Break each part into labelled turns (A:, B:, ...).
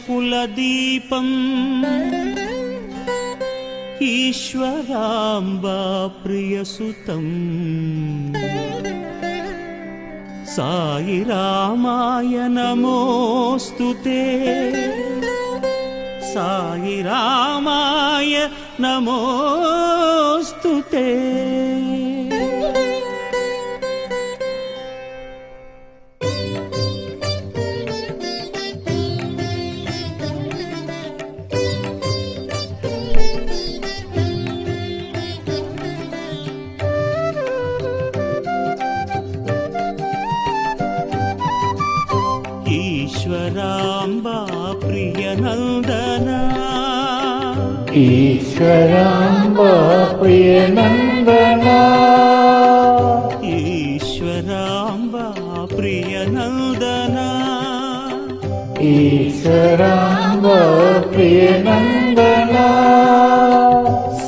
A: रत्नाकरवंशकुलदीपम् ईश्वराम्बा प्रियसुतम् साई रामाय नमोस्तुते साई रामाय नमोस्तुते। ईश्वराम्बा प्रियनन्दना
B: ईश्वराम्बा प्रियनन्दना
A: ईश्वराम्बा प्रियनन्दना
B: ईश्वराम्बा प्रियनन्दना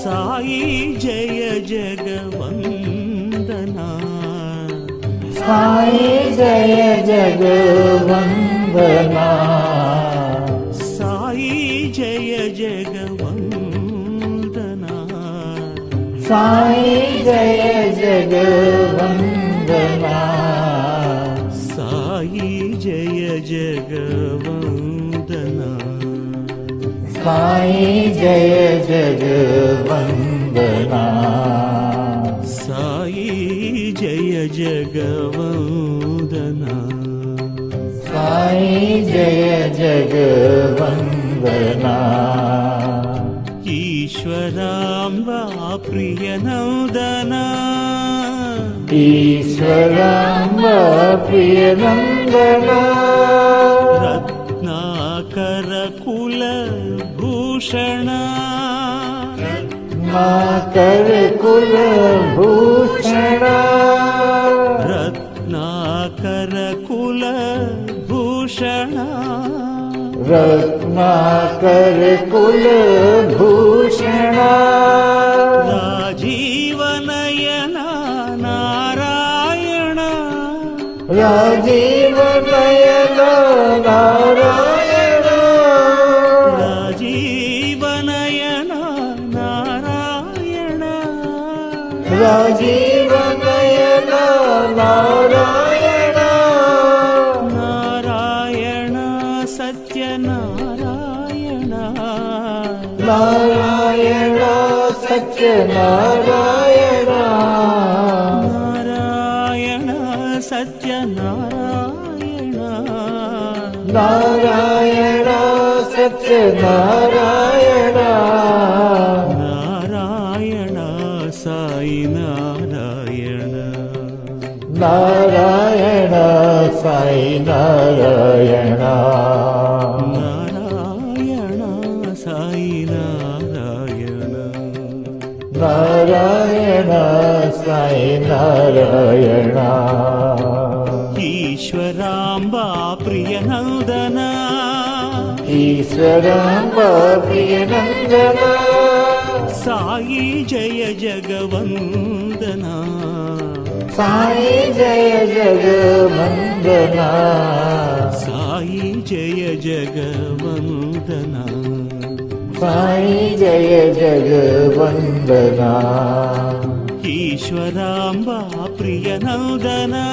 A: साई जय जगवन्दना
B: साई जय जगवन्दना
A: साई जय जगवन्दना
B: साई जय जगवन्दना
A: साई जय जगवन्दना
B: साई जय जगवन्दना
A: साई जय जगवन्दना
B: साई जय जगवन्दना
A: ईश्वराम्बा प्रियनन्दना
B: ईश्वराम्बा प्रियनन्दना
A: रत्नाकरकुलभूषण
B: रत्नाकरकुलभूषण
A: रत्नाकरकुलभूषण
B: रत्नाकरकुलभूषण
A: राजीवनयन नारायण
B: राजीवनयन नारायण
A: राजीवनयन नारायण
B: राजीवनयन नारायण
A: नारायण सत्यनारायण
B: नारायण सत्यनारायण
A: नारायण सत्यनारायण
B: नारायण सत्यनारायण
A: नारायण साई नारायण
B: नारायण साई नारायण
A: नारायण साई नारायण
B: नारायण साई नारायण
A: ईश्वराम्बा प्रियनन्दना
B: ईश्वराम्बा प्रियनन्दना
A: साई जय जगवन्दना
B: साई जय जगवन्दना
A: साई जय जगवन्दना
B: साई जय जगवन्दना
A: ईश्वराम्बा प्रियनन्दना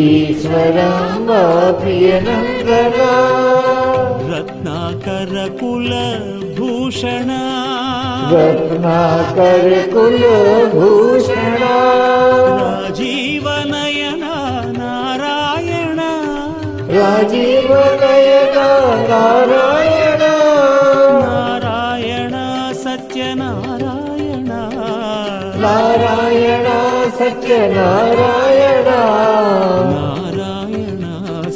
B: ईश्वराम्बा प्रियनन्दना
A: रत्नाकरकुलभूषण
B: रत्नाकरकुलभूषण
A: राजीवनयन नारायण
B: राजीवनयन नारायण
A: नारायण सत्यनारायण
B: नारायण सत्यनारायण
A: नारायण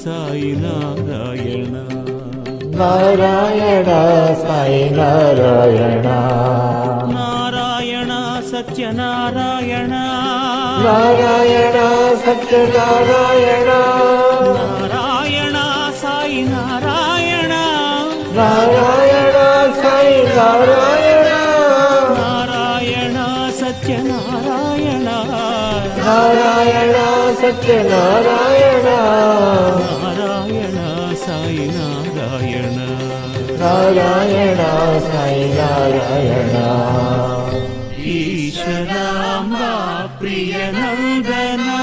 A: साई नारायण
B: नारायण साई नारायण
A: नारायण सत्यनारायण
B: नारायण सत्यनारायण
A: नारायण साई नारायण
B: नारायण साई नारायण నారాయణ సత్యనారాయణ
A: నారాయణ సాయి నారాయణ
B: నారాయణ సాయి నారాయణ
A: ఈశ్వరాంబా ప్రియ నందనా